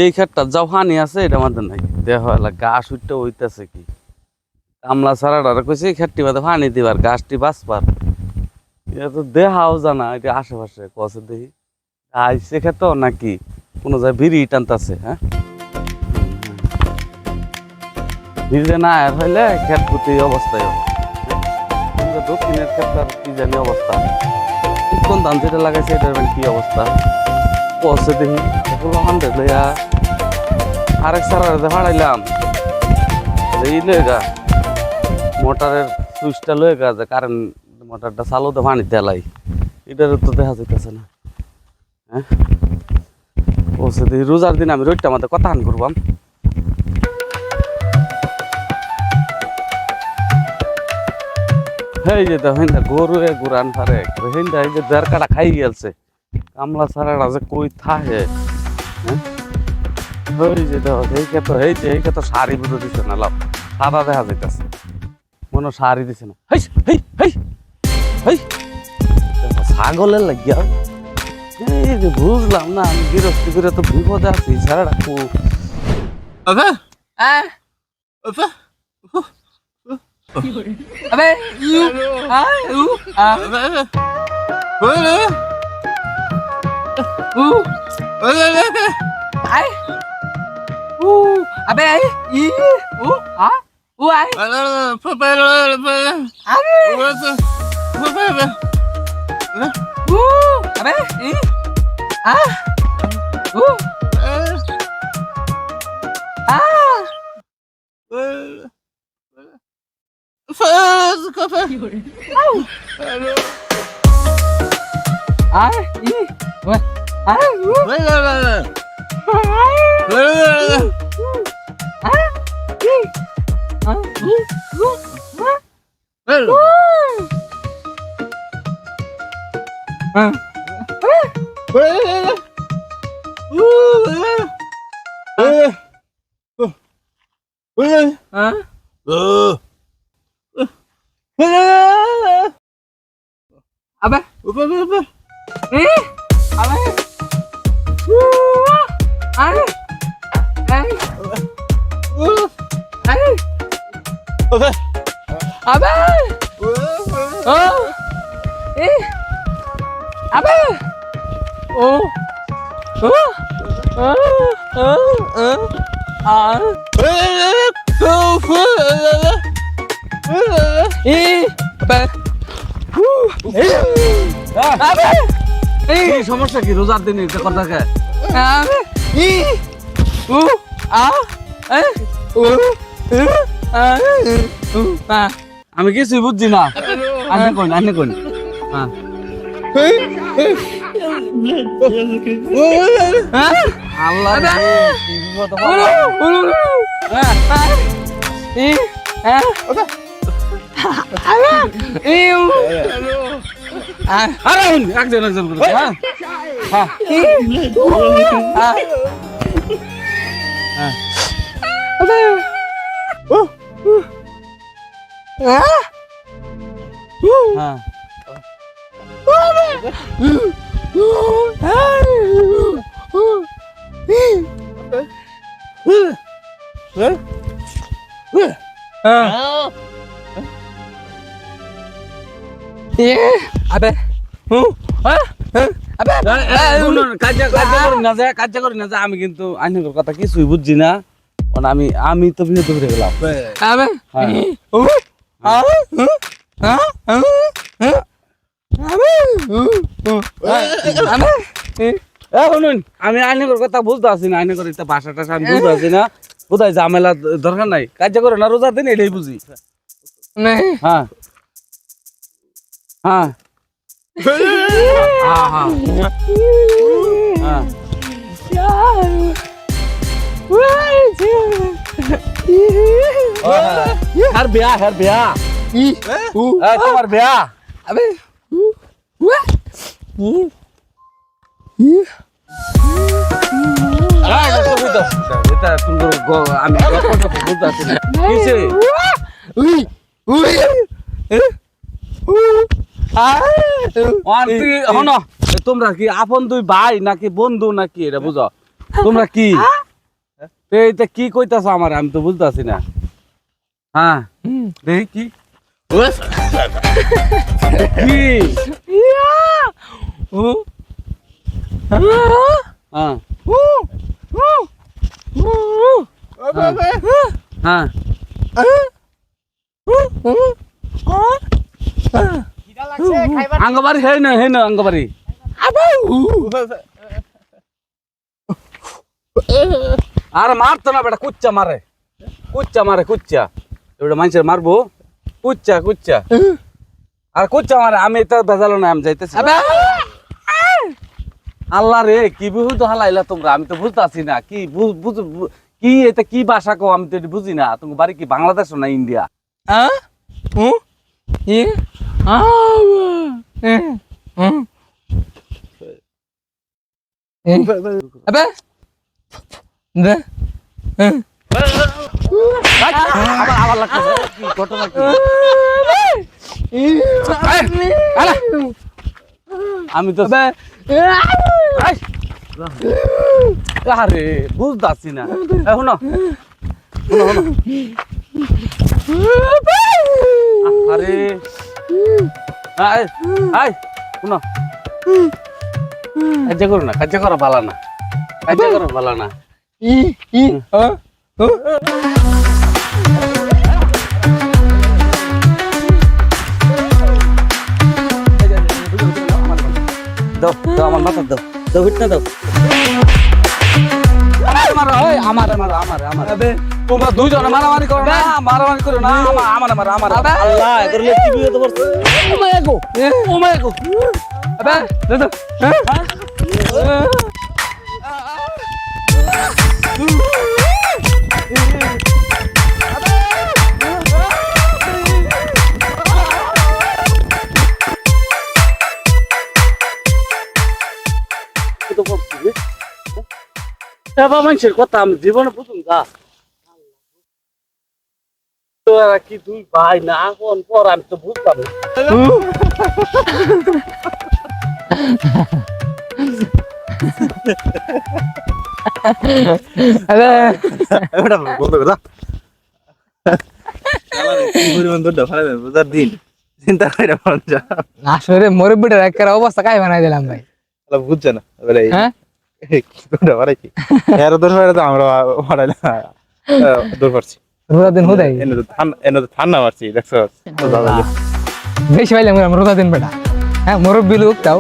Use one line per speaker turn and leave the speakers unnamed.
এই ক্ষেতটা যাও হানি আছে এটা আমাদের নাই দেহ গাছ উঠতে হইতেছে কি কামলা ছাড়াটা কইছে এই ক্ষেতটি বাদে পানি দিবার গাছটি বাঁচবার এটা তো দেহাও জানা এটা আশেপাশে কছে দেখি আইসে খেত নাকি কোনো যায় বিড়ি টানতাছে হ্যাঁ ভিড়ে না আর হইলে ক্ষেত প্রতি অবস্থায় দক্ষিণের ক্ষেতটার কি জানি অবস্থা কোন ধান যেটা লাগাইছে এটার কি অবস্থা কছে দেখি হান্ড্রেড লইয়া আরেক সারার হারাইলাম এই লইগা মোটরের সুইচটা লইগা যে কারেন্ট মোটরটা চালুতে পানি দেলাই এটার তো দেখা যাইতেছে না হ্যাঁ কছে দেখি রোজার দিন আমি রোজটা আমাদের কথা হান করবাম এই যে হিন্দা গরু গুরান পারে হিন্দা এই যে দেড় কাটা খাই গেছে কামলা ছাড়া যে কই থাকে ওই যে এই ক্ষেত শাড়ি বুঝে দিচ্ছে না লাভ সাদা দেখা যাইতেছে মনে শাড়ি দিছে না ছাগলের লাগিয়া এই যে বুঝলাম না আমি গৃহস্থী করে তো বিপদে আছি ছাড়া
Abe, you, ai, abe, ai, Abe,
সমস্যা কি রোজার দিন কথা আমি কিছুই বুঝছি না আনে কোন আল্লাহ একজন একজন করে
abe,
কাজ করি না আমি কিন্তু আইনের কথা কিছুই বুঝছি না আমি তো বিরত করে গেলাম আমি আইনের কথা বুঝতে আছি না আইনের ভাষা টাষা আমি বুঝতে আছি না কোথায় ঝামেলা দরকার নাই কাজ করে না রোজার দিন এটাই বুঝি হ্যাঁ হ্যাঁ हर ब्याह তোমার ব্যাহ
abe,
এটা তুমি আমি বুঝতে আছি না হনো তোমরা কি আপন দুই ভাই নাকি বন্ধু নাকি এটা বুঝো তোমরা কি এইটা কি কইতাছ আমার আমি তো বুঝতাছি না হ্যাঁ দেখি কি কি হ্যাঁ হ্যাঁ আঙ্গবাড়ি হে না আঙ্গবাড়ি আর মারতো না বেটা কুচ্চা মারে কুচ্চা এবার মানুষের মারবো কুচ্চা আর কুচ্চা মারে আমি তো বেজালো না আমি যাইতেছি আল্লাহ রে কি বুঝু তো হালাইলা তোমরা আমি তো বুঝতেছি না কি কি এটা কি ভাষা কো আমি তো এটা বুঝি না তোমার বাড়ি কি বাংলাদেশ না ইন্ডিয়া আবার লাগতেছে কি ঘটনা কি আমি তো আরে বুঝতেছি না শোনো আরে শোনো কাজে করা ভালো না দাও আমার মাথা দাও ভিটনা দাও আমার তোমরা দুইজনে মারামারি করো না আমার আল্লাহ এদের লোক কি বিয়ে তো করছে ও মাই গো আবে দাদা মানুষের কথা আমি জীবনে প্রথম যা তোরা কি তুই ভাই না কোন পর আমি তো বুঝতাম না
আসলে মুরব্বিটার একটা অবস্থা কাই বানাই দিলাম ভাই
বুঝছে না
হ্যাঁ
আমরা দৌড় পারছি
রোজা দিন হুদাই
ঠান্ডা মারছি দেখছো
বেশি পাইলাম রোজা দিন বেটা হ্যাঁ মুরব্বি লোক তাও